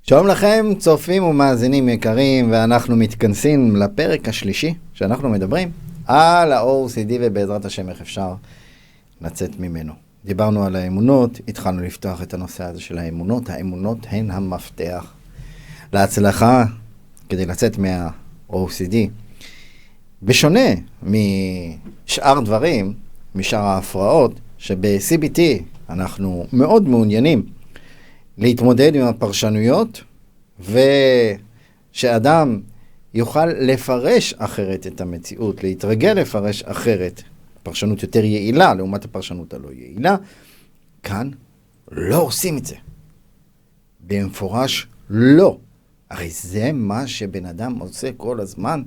שלום לכם, צופים ומאזינים יקרים, ואנחנו מתכנסים לפרק השלישי שאנחנו מדברים על ה-OCD ובעזרת השם איך אפשר לצאת ממנו. דיברנו על האמונות, התחלנו לפתוח את הנושא הזה של האמונות. האמונות הן המפתח להצלחה כדי לצאת מה-OCD. בשונה משאר דברים, משאר ההפרעות, שב-CBT אנחנו מאוד מעוניינים להתמודד עם הפרשנויות, ושאדם יוכל לפרש אחרת את המציאות, להתרגל לפרש אחרת, פרשנות יותר יעילה לעומת הפרשנות הלא יעילה. כאן לא עושים את זה. במפורש לא. הרי זה מה שבן אדם עושה כל הזמן,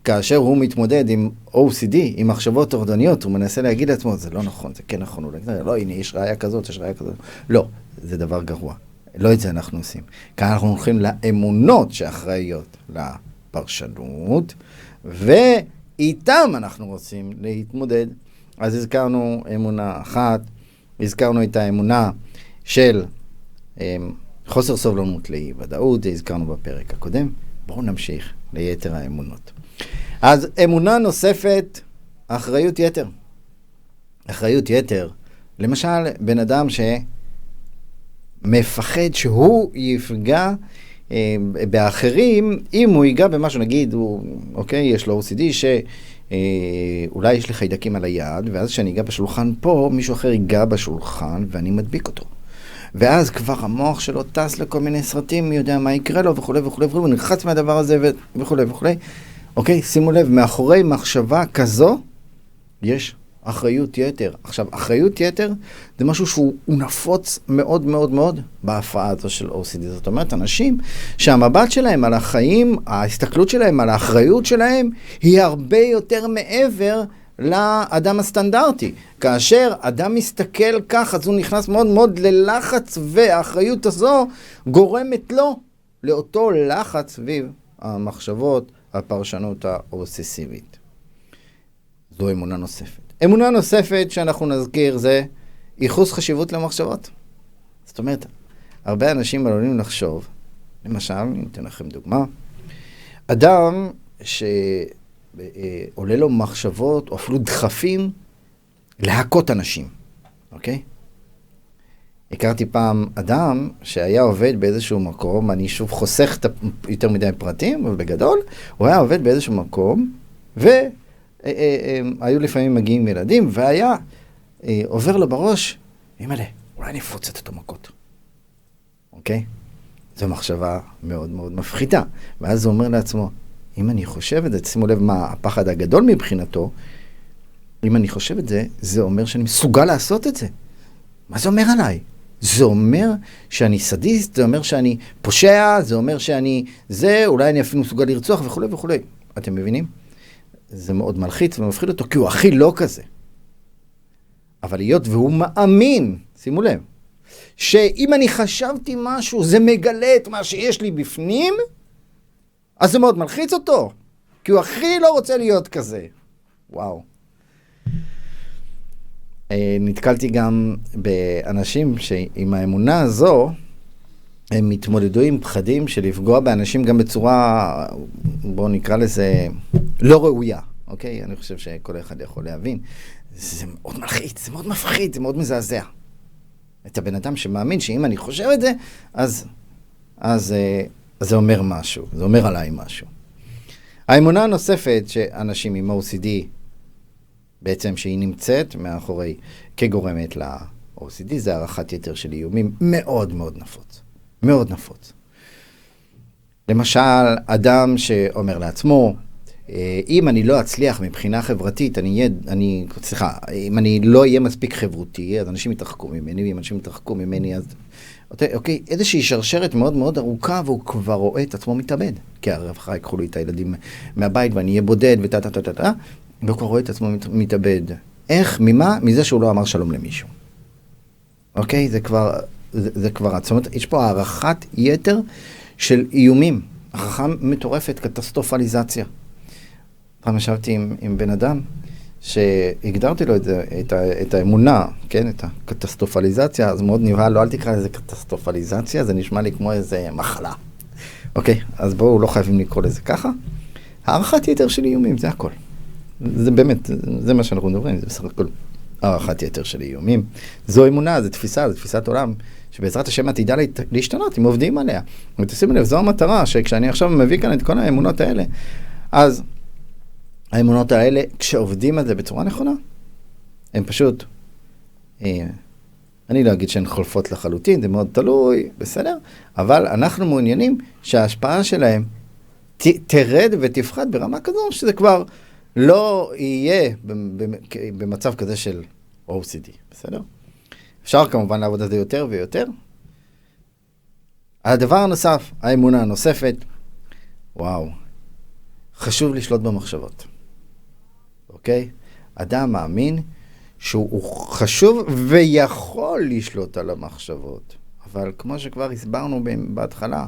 כאשר הוא מתמודד עם OCD, עם מחשבות טורדניות, הוא מנסה להגיד לעצמו, זה לא נכון, זה כן נכון, לא, הנה, יש ראיה כזאת, יש ראיה כזאת. לא, זה דבר גרוע. לא את זה אנחנו עושים. כאן אנחנו הולכים לאמונות שאחראיות לפרשנות, ואיתם אנחנו רוצים להתמודד. אז הזכרנו אמונה אחת, הזכרנו את האמונה של חוסר סובלנות לאי ודאות, זה הזכרנו בפרק הקודם. בואו נמשיך ליתר האמונות. אז אמונה נוספת, אחריות יתר. אחריות יתר, למשל, בן אדם שמפחד שהוא יפגע באחרים, אם הוא ייגע במשהו, נגיד, אוקיי, יש לו OCD שאולי יש לי חיידקים על היד, ואז כשאני אגע בשולחן פה, מישהו אחר ייגע בשולחן ואני מדביק אותו. ואז כבר המוח שלו טס לכל מיני סרטים, מי יודע מה יקרה לו וכו' וכו' וכו', הוא נלחץ מהדבר הזה וכו' וכו'. אוקיי, שימו לב, מאחורי מחשבה כזו, יש אחריות יתר. עכשיו, אחריות יתר זה משהו שהוא נפוץ מאוד מאוד מאוד בהפרעה הזו של OCD. זאת אומרת, אנשים שהמבט שלהם על החיים, ההסתכלות שלהם על האחריות שלהם, היא הרבה יותר מעבר לאדם הסטנדרטי. כאשר אדם מסתכל כך, אז הוא נכנס מאוד מאוד ללחץ, והאחריות הזו גורמת לו לאותו לחץ סביב המחשבות, הפרשנות האובססיבית. זו אמונה נוספת. אמונה נוספת שאנחנו נזכיר זה ייחוס חשיבות למחשבות. זאת אומרת, הרבה אנשים עלולים לחשוב, למשל, ניתן לכם דוגמה, אדם שעולה לו מחשבות או אפילו דחפים להכות אנשים, אוקיי? הכרתי פעם אדם שהיה עובד באיזשהו מקום, אני שוב חוסך יותר מדי פרטים, אבל בגדול, הוא היה עובד באיזשהו מקום, והיו לפעמים מגיעים ילדים, והיה עובר לו בראש, אימא'לה, אולי אני אפוצץ אותו מכות. אוקיי? זו מחשבה מאוד מאוד מפחיתה. ואז הוא אומר לעצמו, אם אני חושב את זה, שימו לב מה הפחד הגדול מבחינתו, אם אני חושב את זה, זה אומר שאני מסוגל לעשות את זה. מה זה אומר עליי? זה אומר שאני סדיסט, זה אומר שאני פושע, זה אומר שאני אולי אני אפילו מסוגל לרצוח וכו' וכו'. אתם מבינים? זה מאוד מלחיץ ומפחיד אותו, כי הוא הכי לא כזה. אבל היות והוא מאמין, שימו לב, שאם אני חשבתי משהו, זה מגלה את מה שיש לי בפנים, אז זה מאוד מלחיץ אותו, כי הוא הכי לא רוצה להיות כזה. וואו. נתקלתי גם באנשים שעם האמונה הזו, הם התמודדו עם פחדים של לפגוע באנשים גם בצורה, בואו נקרא לזה, לא ראויה. אוקיי? אני חושב שכל אחד יכול להבין. זה מאוד מלחיץ, זה מאוד מפחיד, זה מאוד מזעזע. את הבן אדם שמאמין שאם אני חושב את זה, אז זה אומר משהו, זה אומר עליי משהו. האמונה הנוספת שאנשים עם OCD, בעצם שהיא נמצאת מאחורי כגורמת ל-OCD, זה הערכת יתר של איומים מאוד מאוד נפוץ. מאוד נפוץ. למשל, אדם שאומר לעצמו, אם אני לא אצליח מבחינה חברתית, אם אני לא אהיה מספיק חברותי, אז אנשים יתרחקו ממני, ואם אנשים יתרחקו ממני, אז אוקיי, איזושהי שרשרת מאוד מאוד ארוכה, והוא כבר רואה את עצמו מתאבד. כי הרווחה יקחו לי את הילדים מהבית, ואני אהיה בודד, והוא כבר רואה את עצמו מתאבד. איך? ממה? מזה שהוא לא אמר שלום למישהו. אוקיי? זה כבר, זאת אומרת, יש פה הערכת יתר של איומים. הערכה מטורפת, קטסטרופליזציה. פעם ישבתי עם בן אדם, שהגדרתי לו את האמונה, כן, את הקטסטרופליזציה, אז מאוד נבהל, לא, אל תקרא לזה קטסטרופליזציה, זה נשמע לי כמו איזה מחלה. אוקיי, אז בואו לא חייבים לקרוא לזה ככה. הערכת יתר של איומים, זה הכל. זה באמת, זה מה שאנחנו מדברים, זה בסך הכל הערכת יתר של איומים. זו אמונה, זו תפיסה, זו תפיסת עולם, שבעזרת השם עתידה להשתנות, אם עובדים עליה. ותשימו לב, זו המטרה, שכשאני עכשיו מביא כאן את כל האמונות האלה, אז האמונות האלה, כשעובדים על זה בצורה נכונה, הן פשוט, אני לא אגיד שהן חולפות לחלוטין, זה מאוד תלוי, בסדר? אבל אנחנו מעוניינים שההשפעה שלהם תרד ותפחת ברמה כזו, שזה כבר לא יהיה במצב כזה של OCD, בסדר? אפשר כמובן לעבוד על זה יותר ויותר. הדבר הנוסף, האמונה הנוספת, וואו, חשוב לשלוט במחשבות. אוקיי? אדם מאמין שהוא חשוב ויכול לשלוט על המחשבות. אבל כמו שכבר הסברנו בהתחלה,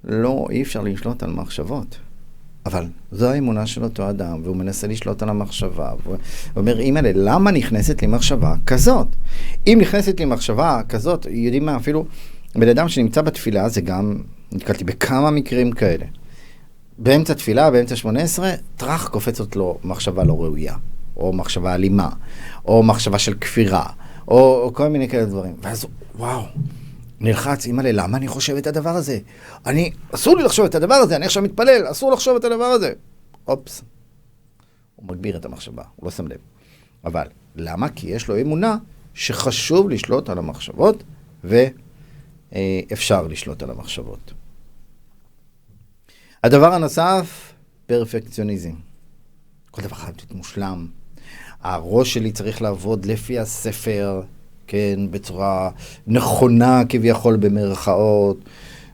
לא, אי אפשר לשלוט על מחשבות. אבל זו האמונה של אותו אדם, והוא מנסה לשלוט על המחשבה. והוא אומר, אימא'לה, למה נכנסת לי מחשבה כזאת? אם נכנסת לי מחשבה כזאת, יודעים מה, אפילו בן אדם שנמצא בתפילה, זה גם, נתקלתי בכמה מקרים כאלה. באמצע תפילה, באמצע 18, טרח קופצת לו מחשבה לא ראויה, או מחשבה אלימה, או מחשבה של כפירה, או כל מיני כאלה דברים. ואז, וואו, נלחץ, אימא'לה, למה אני חושב את הדבר הזה? אסור לי לחשוב את הדבר הזה, אני עכשיו מתפלל, אסור לחשוב את הדבר הזה. אופס. הוא מגביר את המחשבה, הוא לא שם לב. אבל, למה? כי יש לו אמונה שחשוב לשלוט על המחשבות, ואפשר לשלוט על המחשבות. הדבר הנוסף, פרפקציוניזם. כל דבר חייב להיות מושלם. הראש שלי צריך לעבוד לפי הספר, כן, בצורה נכונה כביכול במרכאות.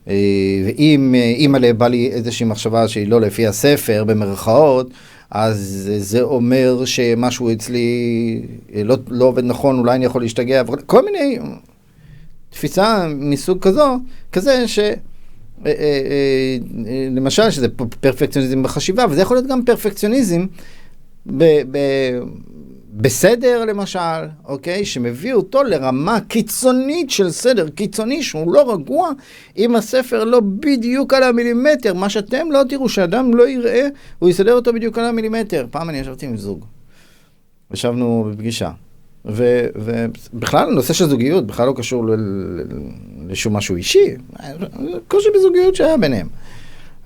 ואם אימא'לה בא לי איזושהי מחשבה שהיא לא לפי הספר במרכאות, אז זה אומר שמשהו אצלי לא עובד נכון, אולי אני יכול להשתגע, כל מיני תפיסה מסוג כזה ש... למשל שזה פרפקציוניזם בחשיבה, וזה יכול להיות גם פרפקציוניזם בסדר למשל, אוקיי? שמביא אותו לרמה קיצונית של סדר, קיצוני שהוא לא רגוע, אם הספר לא בדיוק על המילימטר, מה שאתם לא תראו, שאדם לא יראה, הוא יסדר אותו בדיוק על המילימטר. פעם אני ישבתי עם זוג, ישבנו בפגישה, ובכלל הנושא של זוגיות בכלל לא קשור לשום משהו אישי, קושי בזוגיות שהיה ביניהם.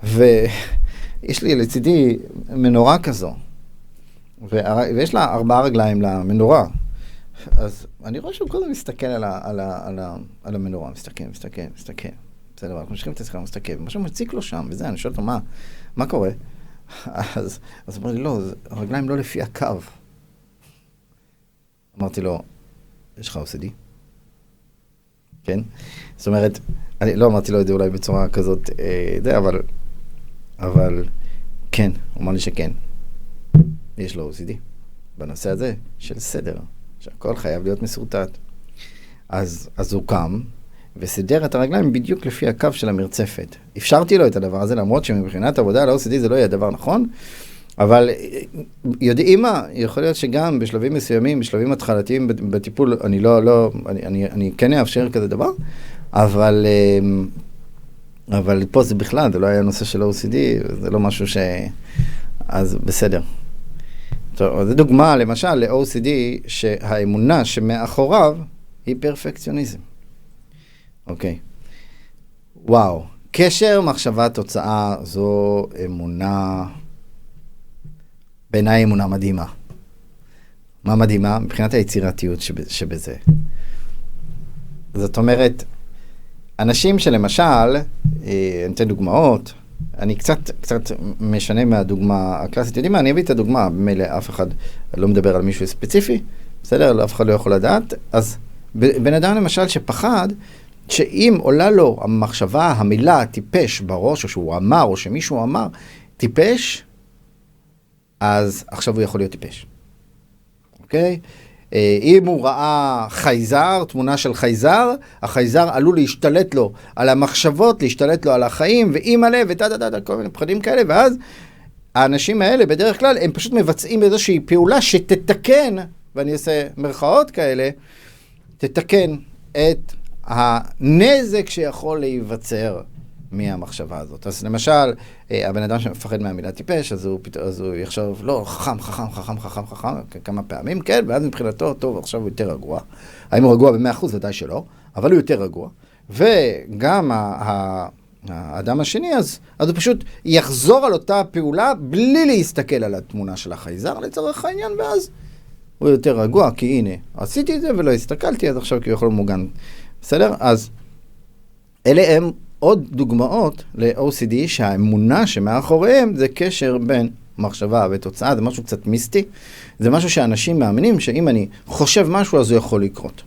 ויש לי לצידי מנורה כזו, ויש לה 4 רגליים למנורה. אז אני רואה שהוא קודם מסתכל על המנורה, מסתכל. בסדר, אנחנו משכים את השיחה, הוא מסתכל, ומשהו מציק לו שם, וזה, אני שואל אותו, מה קורה? אז הוא אומר לי, לא, הרגליים לא לפי הקו. אמרתי לו, יש לך OCD? כן? זאת אומרת, אני לא אמרתי לו את זה אולי בצורה כזאת, אבל כן, הוא אמר לי שכן. יש לו OCD. בנושא הזה של סדר, שהכל חייב להיות מסורטט. אז הוא קם, וסידר את הרגליים בדיוק לפי הקו של המרצפת. אפשרתי לו את הדבר הזה, למרות שמבחינת עבודה על OCD זה לא יהיה דבר נכון, אבל יודעים מה, יכול להיות שגם בשלבים מסוימים, בשלבים התחלתיים בטיפול, אני כן אאפשר כזה דבר, אבל פה זה בכלל, זה לא היה נושא של OCD, זה לא משהו אז בסדר. טוב, זו דוגמה, למשל, ל-OCD, שהאמונה שמאחוריו היא פרפקציוניזם. אוקיי. וואו. קשר, מחשבה, תוצאה, זו אמונה, בעיניי אמונה מדהימה. מה מדהימה? מבחינת היצירתיות שבזה. זאת אומרת, אנשים שלמשל, אני אתן דוגמאות, אני קצת משנה מהדוגמה הקלאסית. יודעים מה? אני אביא את הדוגמה, במילא אף אחד לא מדבר על מישהו ספציפי, בסדר? אף אחד לא יכול לדעת. אז בן אדם למשל שפחד, שאם עולה לו המחשבה, המילה טיפש בראש, או שהוא אמר, או שמישהו אמר, טיפש, אז עכשיו הוא יכול להיות טיפש. אוקיי? אם הוא ראה חייזר, תמונה של חייזר, החייזר עלול להשתלט לו על המחשבות, להשתלט לו על החיים, ואימא'לה, כל מיני פחדים כאלה, ואז האנשים האלה בדרך כלל הם פשוט מבצעים איזושהי פעולה שתתקן, ואני אעשה מרכאות כאלה, תתקן את הנזק שיכול להיווצר מהמחשבה הזאת. אז למשל, הבן אדם שמפחד מהמילה טיפש, אז הוא יחשוב, לא, חכם, כמה פעמים, כן, ואז מבחינתו, טוב, עכשיו הוא יותר רגוע. האם הוא רגוע ב100%? ודאי שלא, אבל הוא יותר רגוע. וגם האדם השני, אז הוא פשוט יחזור על אותה פעולה, בלי להסתכל על התמונה של החייזר, לצורך העניין, ואז הוא יותר רגוע, כי הנה, עשיתי את זה ולא הסתכלתי, אז עכשיו כביכול מוגן. בסדר? אז אלה הם עוד דוגמאות ל-OCD, שהאמונה שמאחוריהם זה קשר בין מחשבה ותוצאה, זה משהו קצת מיסטי, זה משהו שאנשים מאמינים שאם אני חושב משהו אז הוא יכול לקרות.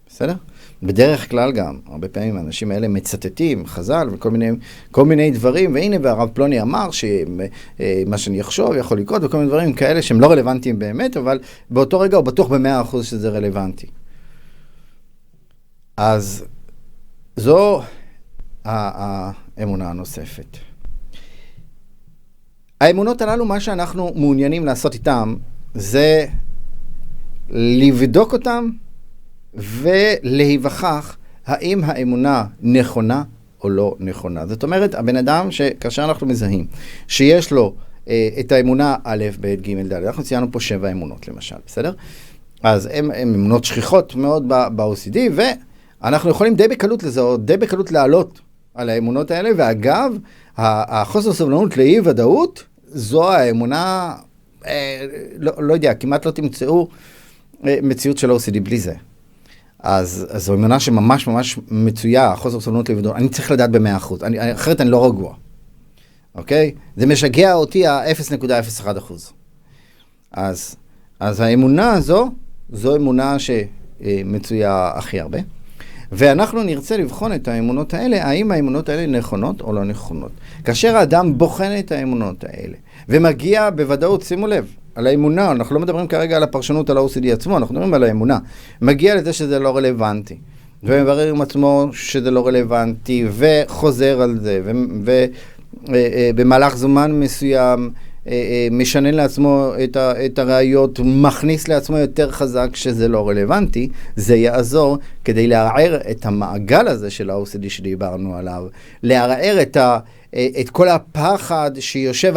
בסדר? בדרך כלל גם, הרבה פעמים האנשים האלה מצטטים, חז"ל וכל מיני דברים, והנה והרב פלוני אמר שמה שאני אחשוב יכול לקרות, וכל מיני דברים כאלה שהם לא רלוונטיים באמת, אבל באותו רגע הוא בטוח ב100% שזה רלוונטי. אז זו האמונה הנוספת. האמונות הללו, מה שאנחנו מעוניינים לעשות איתם, זה לבדוק אותם ולהיווכח האם האמונה נכונה או לא נכונה. זאת אומרת, הבן אדם שכאשר אנחנו מזהים שיש לו את האמונה א', ב', ג', ד', אנחנו ציינו פה 7 אמונות למשל, בסדר? אז הן אמונות שכיחות מאוד ב-OCD, ואנחנו יכולים די בקלות לזהות, די בקלות לעלות על האמונות האלה, ואגב, החוסר סבלנות לאי ודאות, זו האמונה, לא יודע, כמעט לא תמצאו מציאות של OCD בלי זה. אז זו אמונה שממש ממש מצויה, החוסר סבלנות לאי ודאות, אני צריך לדעת ב100%, אחרת אני לא רגוע. אוקיי? זה משגע אותי ה-0.01%. אז האמונה הזו, זו אמונה שמצויה הכי הרבה. ואנחנו נרצה לבחון את האמונות האלה, האם האמונות האלה נכונות או לא נכונות. כאשר האדם בוחן את האמונות האלה, ומגיע בוודאות, שימו לב, על האמונה, אנחנו לא מדברים כרגע על הפרשנות על ה-OCD עצמו, אנחנו מדברים על האמונה. מגיע לזה שזה לא רלוונטי, ומברר עם עצמו שזה לא רלוונטי, וחוזר על זה, ובמהלך זמן מסוים, משנן לעצמו את הראיות, מכניס לעצמו יותר חזק שזה לא רלוונטי, זה יעזור כדי לערער את המעגל הזה של ה-OCD שדיברנו עליו, לערער את כל הפחד שיושב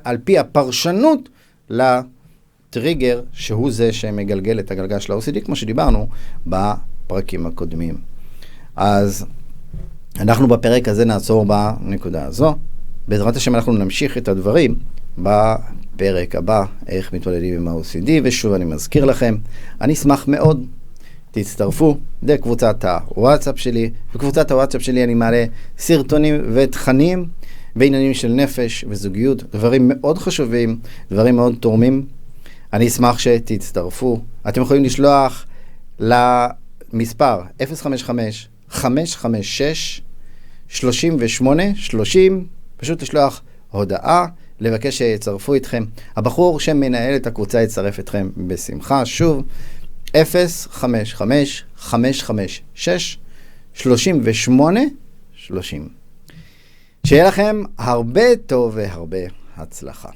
על פי הפרשנות לטריגר, שהוא זה שמגלגל את הגלגל של ה-OCD, כמו שדיברנו בפרקים הקודמים. אז אנחנו בפרק הזה נעצור בנקודה הזו. בעזרת השם אנחנו נמשיך את הדברים בפרק הבא, איך מתמודדים עם ה-OCD, ושוב אני מזכיר לכם, אני אשמח מאוד, תצטרפו לקבוצת הוואטסאפ שלי, בקבוצת הוואטסאפ שלי אני מעלה סרטונים ותכנים בעניינים של נפש וזוגיות, דברים מאוד חשובים, דברים מאוד תורמים, אני אשמח שתצטרפו, אתם יכולים לשלוח למספר 055-556-38-30, פשוט לשלוח הודעה, לבקש שיצרפו איתכם. הבחור שמנהל את הקבוצה יצרף אתכם בשמחה. שוב, 055-556-38-30. שיהיה לכם הרבה טוב והרבה הצלחה.